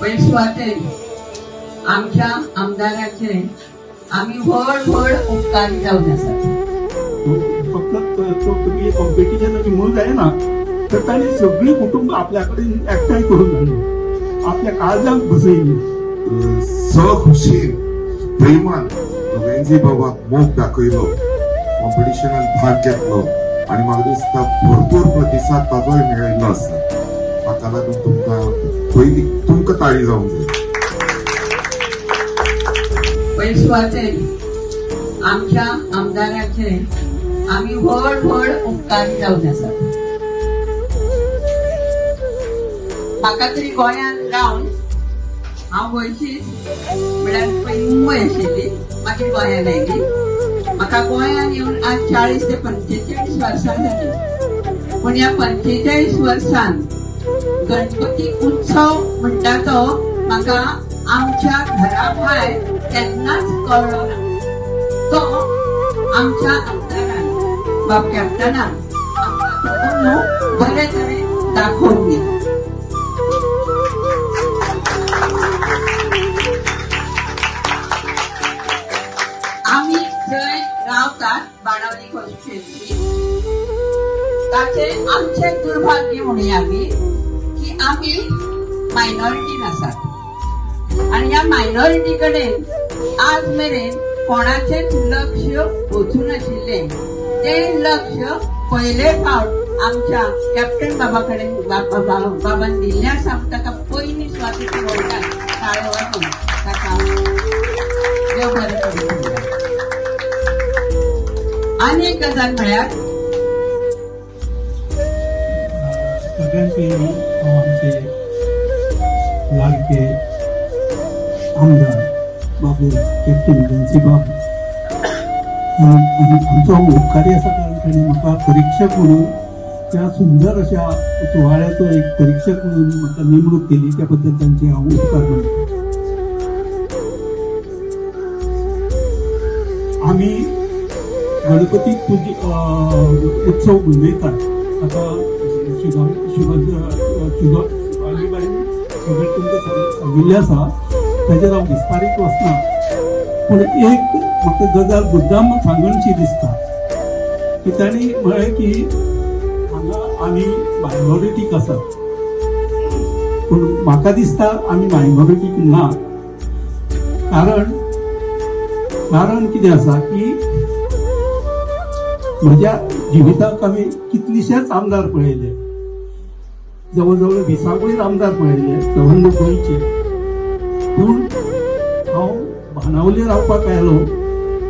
पैसवाचे आमच्या आमदाराचे आम्ही व्हड व्हड उपकारी जाऊन आसात. फक्त तुम्ही कॉम्पिटिशनाची मूळ आहे ना, तर ताणी सगळी कुटुंब आपल्याकडे एकठांय करून आणली, आपल्या काळजाक बसयली. खुशीन प्रेमान दोघांची बाबा मोग दाखयलो, कॉम्पिटिशनात भाग घेतलो आणि म्हाका दिसता भरपूर प्रतिसाद ताजोय मेळिल्लो आसा. हाका लागून तुमकां ताळी जावंक जाय. पैसवाचे आमच्या आमदाराचे आम्ही व्हड व्हड उपकारी जाऊन आसात. म्हाका तरी गोंयांत रावन हांव गोंयचीच म्हळ्यार पयलीं मुंबय आशिल्ली, मागीर गोंयांत आयली. म्हाका गोंयांत येवन आज 40 ते 45 वर्सां जाली. पूण ह्या 45 वर्सांत गणपती उत्सव म्हणटा तो म्हाका आमच्या घरा भायर केन्नाच कळ्ळो ना. तो आमच्या आमदारान वा कॅप्टनान आमकां बरे तरेन दाखोवन दिलो. आम्ही जंय रावतात बाणावली कॉन्स्टिट्युएन्सी, ताचे आमचे दुर्भाग्य म्हणूया आमी की आमी मायनॉरिटीन आसात आणि ह्या मायनॉरिटी कडेन आज मेरेन कोणाचेच लक्ष वचून नाशिल्ले. ते लक्ष पयले फावट आमच्या कॅप्टन बाबा कडेन बाबान दिल्ले आसा. ताका पयलीं स्वागत करतात ताळे वाजून ताका देव बरें करूं. आनी एक गजाल म्हळ्यार सगळ्यांत पयलीं हांव आमचे लाडके आमदार बाबू कॅप्टन बन्सी बाब आमचो उपकारी आसा, कारण ताणें म्हाका परीक्षक म्हणून त्या सुंदर अशा सुवाळ्याचो एक परीक्षक म्हणून म्हाका नेमणूक केली. त्या बद्दल तांचे हांव उपकार मानता. आमी गणपती उत्सव मनयतात. आता तुमकां सांगिल्लें आसा, ताचेर हांव विस्तारीत वचना. पूण एक म्हाका गजाल मुद्दाम सांगनशी दिसता की तांणी म्हळें की हांगा आमी मायनॉरिटीक आसात. पूण म्हाका दिसता आमी मायनॉरिटीक ना. कारण कितें आसा की म्हज्या जिविताक हांवें कितलेशेच आमदार पळयले, जवळ जवळ 20 आमदार पळयले संबंद गोंयचे. पूण हांव बाणावले रावपाक आयलो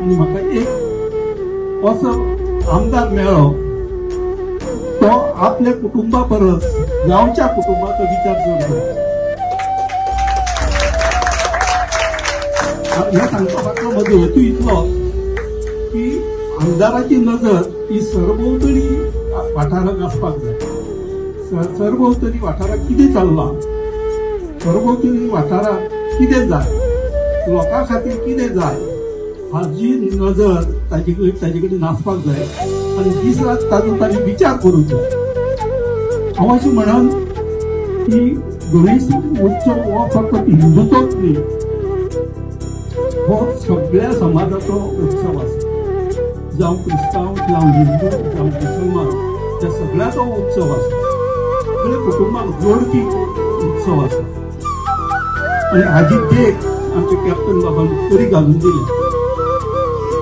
आनी म्हाका एक असो आमदार मेळ्ळो, तो आपल्या कुटुंबा परस गांवच्या कुटुंबाचो विचार करता. हे सांगपाचो म्हजो हेतू इतलो की आमदाराची नजर ही सरभोंवतणी वाठाराक आसपाक जाय. सरभोंवतणी वाठाराक कितें चल्लां, सरभोंवतणी वाठाराक कितें जाय, लोकां खातीर कितें जाय हाची नजर ताजे कडेन आसपाक जाय आनी दीस रात तातूंत ताणें विचार करूंक जाय. हांव अशें म्हणन की गणेश उत्सव हो फक्त हिंदूचोच न्ही, हो सगळ्या समाजाचो उत्सव आसा. जावं क्रिस्तांव जावं हिंदू जावं मुसलमान, त्या सगळ्याचो उत्सव आसा. सगळे कुटुंबाक जोडपी उत्सव आसा. आनी हाची देख आमच्या कॅप्टन बाबान बरी घालून दिली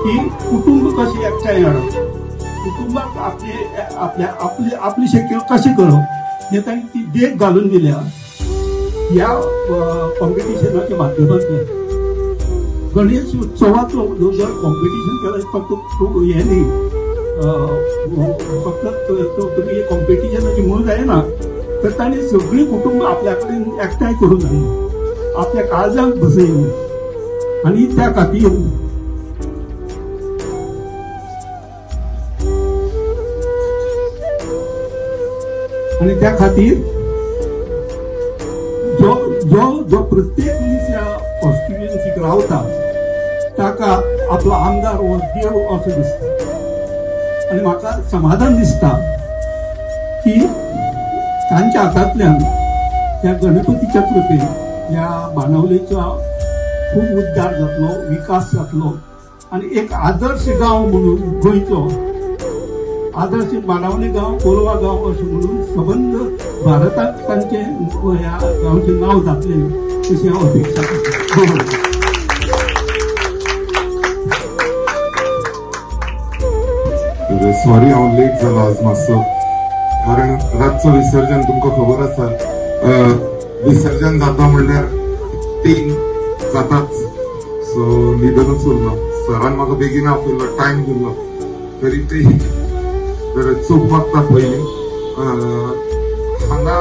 की कुटुंब कशें एकठांय हाडप, कुटुंबाक आपली शक्य कशें करप हें तांणी ती देख घालून दिल्या ह्या कॉम्पिटिशनाच्या माध्यमांतल्यान. गणेश उत्सवाचो जर कॉम्पिटिशन केलं फक्त हे न्ही, फक्त तुम्ही कॉम्पिटिशनाची मूळ जायना, तर तांणी सगळी कुटुंब आपल्या कडेन एकठांय करून हाडली, आपल्या काळजाक बसयली. आनी त्या खातीर जो प्रत्येक मनीस ह्या कॉन्स्टिट्युएन्सीक रावता ताका आपलो आमदार हो देव असो दिसता. आनी म्हाका समाधान दिसता की तांच्या हातांतल्यान त्या गणपतीच्या कृपेन ह्या बाणावलेचा खूप उद्धार जातलो, विकास जातलो आणि एक आदर्श गांव म्हणून गोंयचो आदर्श बाणावले गांव, कोलवा गांव अशें म्हणून सबंद भारताक तांचे ह्या गांवचें नांव जातलें अशी हांव अपेक्षा करता. सॉरी हांव लेट जालो आज मातसो, कारण रातचो विसर्जन तुमकां खबर आसा, विसर्जन जाता म्हणल्यार 3 जाताच, सो न्हिदनूच उरलो. सरान म्हाका बेगीन आपयलो, टायम दिल्लो, तरी ते चूक मागता पयलीं. हांगा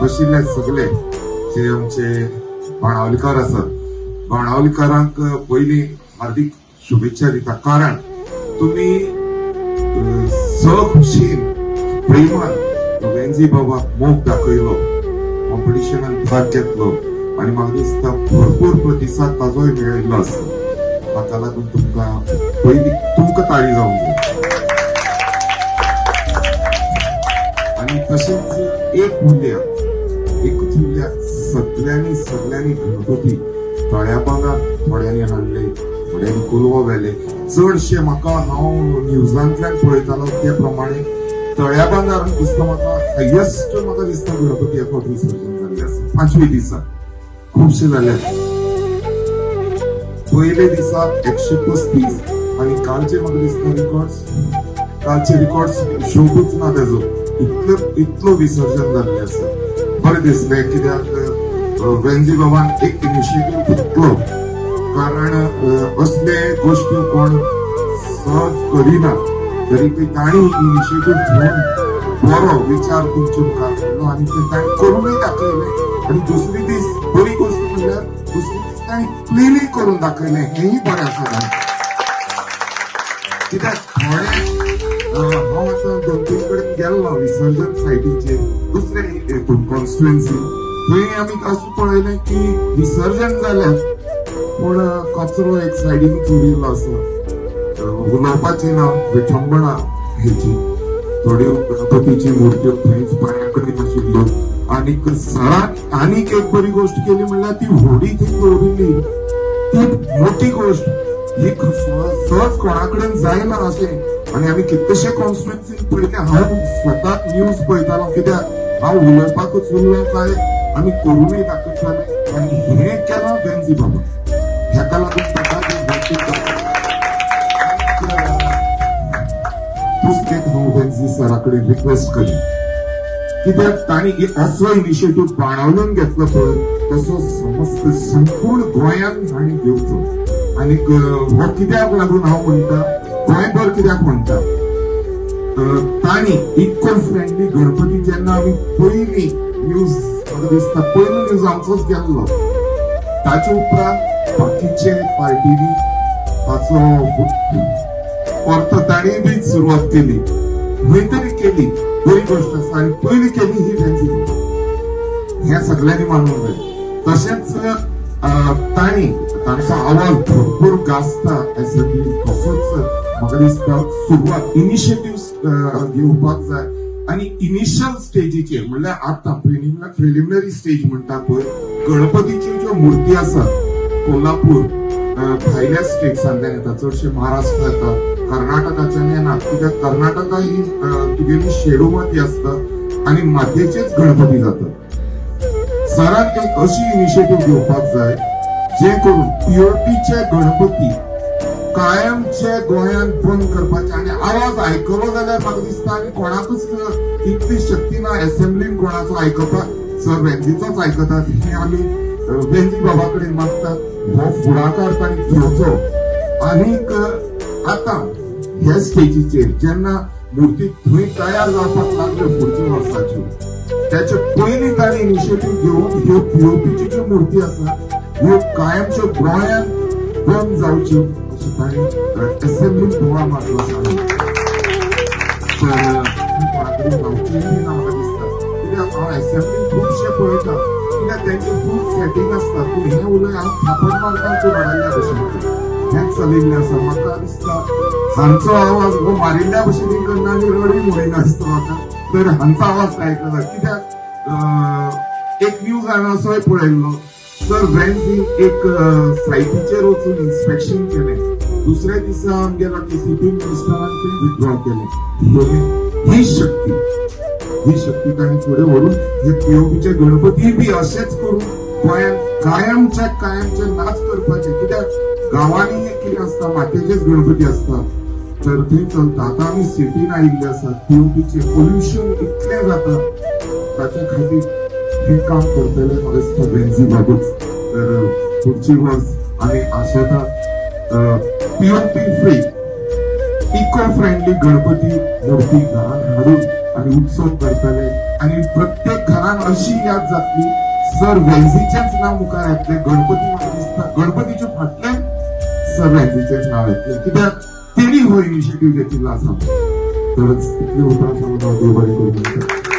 बशिल्ले सगळे जे आमचे बाणावलीकार आसात, बाणावलीकारांक पयलीं हार्दिक शुभेच्छा दिता, कारण तुमी खुशीन प्रेमान वेंजी बाबाक मोग दाखयलो, कॉम्पिटिशनान भाग घेतलो आणि म्हाका दिसता भरपूर प्रतिसाद ताजोय मेळिल्लो आसा. ताका लागून तुमकां पयलीं तुमकां ताळी जावंक जाय. आणि तशेंच एकूच उरल्या, सगळ्यांनी गणपती तळ्या बांदार थोड्यांनी हाडले, थोड्यांनी कोलवा व्हेले. चडशे म्हाका हांव न्यूजांतल्यान पळयतालो ते प्रमाणे तळ्या बांदार दिसता म्हाका हायेस्ट म्हाका दिसता गणपती एक फावट विसर्जन जाल्ले आसा. 5वे दिसा खुबशे जाले. पयले दिसा 135 आणि कालचे म्हाका दिसता कालचे रिकॉर्ड्स हिशोबूच ना तेजो, इतलो विसर्जन जाल्ले आसा. बरें दिसलें, कित्याक वेंजी बाबान एक इनिशिएटीव घेतलो, कारण असले गोष्टी कोण सहज करिना, तरी ते ताणी इनिशिएटीव घेवन बरो विचार तुमचे मुखार केलो आणि ते ताणी करूनय दाखयले. आणि दुसरी दीस बरी गोष्ट म्हणल्यार दुसरी दीस ताणी क्लिनय करून दाखयले, हेही बरें आसा. कित्याक थोडे हांव आतां 2-3 कडेन गेल्लो विसर्जन सायटीचेर, दुसरे कॉन्स्टिट्युएन्सी, थंय आमी अशें पळयलें की विसर्जन जालें पूण कचरो एक सायडीनूच उरिल्लो आसा. उलोवपाची ना, विठंबणा हेची, थोड्यो गणपतीची मुर्त्यो थंयच पांया कडेन आशिल्ल्यो. आनीक सरान आनीक एक बरी गोष्ट केली म्हणल्यार ती व्हडी थंय दवरिल्ली, ती मोठी गोष्ट. ही सहज कोणा कडेन जायना अशें. आणि आमी कितलेशे कॉन्स्टिट्युएन्सीन पळयलें, हांव स्वताक न्यूज पळयतालो, कित्याक हांव उलोवपाकूच उरलो काय आमी करूनय दाखयताले. आनी हें केलां वेंजी बाबा, हेका लागून ताका पुस्तक हांव वेंजी सरा कडेन रिक्वेस्ट करी, कित्याक ताणी असो इनिशिएटीव बाणावलेन घेतलो पळय तसो समस्त संपूर्ण गोंयान हांणी घेवचो. आनीक हो कित्याक लागून हांव म्हणटा, गोंयभर कित्याक म्हणटा, ताणी इको फ्रेंडली गणपती जेन्ना आमी पयली न्यूज म्हाका दिसता पयलो न्यूज आमचोच गेल्लो, ताचे उपरांत बाकीचे पार्टीनी ताचो अर्थ ताणी बी सुरवात केली, खंय तरी केली, बरी गोष्ट आसा. आनी पयली केली ही वेंजी बाबा, हें सगळ्यांनी मानूंक जाय. तशेंच ताणी तांचो आवाज भरपूर गाजता एसेंब्लीन, तसोच म्हाका दिसता सुरवात इनिशिएटिव्ह घेवपाक जाय. आणि इनिशियल स्टेजीचेर म्हणल्यार आतां प्रिलिमिनरी स्टेज म्हणटा पळय, गणपतीच्यो ज्यो मुर्ती आसा कोल्हापूर भायल्या स्टेट्सांतल्यान येता, चडशे महाराष्ट्र येता, कर्नाटकाच्यान येनात, कित्याक कर्नाटका ही तुगेली शेडो माती आसता आनी मातयेचेच गणपती जातात. सरान एक अशी इनिशिएटीव्ह घेवपाक जाय जे करून पीओपीचे गणपती कायमचे गोंयान बंद करपाचे. आनी आवाज आयकलो जाल्यार म्हाका दिसता आनी कोणाकूच इतली शक्ती ना एसेंब्लीन कोणाचो आयकपाक, सर वेंजीचोच आयकतात. हे आमी वेंजी बाबा कडेन मागतात, हो फुडाकार ताणी घेवचो. आनीक आतां ह्या स्टेजीचेर जेन्ना मुर्ती थंय तयार जावपाक लागल्यो फुडच्या वर्साच्यो, त्याचे पयलीं ताणी इनिशिएटीव्ह घेवन ह्यो पीओपीच्यो ज्यो मुर्ती आसा ह्यो कायमच्यो गोंयान बंद जावच्यो अशें ताणी एसेंब्लीन बोवाळ मारलो आसा. तर कोणा कडेन जावचेंय बी ना म्हाका दिसता, कित्याक हांव एसेंब्लीन खुबशे पळयता, कित्याक तेंचें फूल सेटींग आसता. पूण हें उलय हांव थापट मारपाचो रडयल्ल्या भशेन हेंच चलिल्लें आसा. म्हाका दिसता हांचो आवाज हो मारिल्ल्या भशेन करना आनी रडी म्हणिना दिसता म्हाका, तर हांचो आवाज आयकला. कित्याक एक न्यूज हांवें असोय पळयल्लो, सर वेन्झी एक सायटीचेर वचून इन्स्पेक्शन केलें. दुसऱ्या दिसा आमगेला केसीपी मिनिस्टरान ते विथड्रॉ केलें. ही शक्ती तांणी फुडें व्हरून हे पीओपीचे गणपती बी अशेंच करून गोंयांत कायमचे नाच करपाचे. कित्याक गांवांनी कितें आसता मातयेचेच गणपती आसता तर थंय चलता. आतां आमी सिटीन आयिल्ले आसात. पीओपीचे पोल्युशन इतलें जाता ताचे खातीर हे काम करतले म्हाका दिसता वेन्झी बाबूच. तर पुढची वर्स आमी आशेतात POP free eco friendly Ganpati मूर्ती घरान हाडून आनी उत्सव करतले. आनी प्रत्येक घरान अशी याद जातली सर वेन्झीचेच नांव मुखार येतलें. गणपती म्हाका दिसता गणपतीचे फाटल्यान सर वेन्झीचेच नांव येतलें कित्याक तेणी हो इनिशिएटीव्ह घेतिल्लो आसा. तरच इतली उतरां सांगून हांव देव बरें करूं.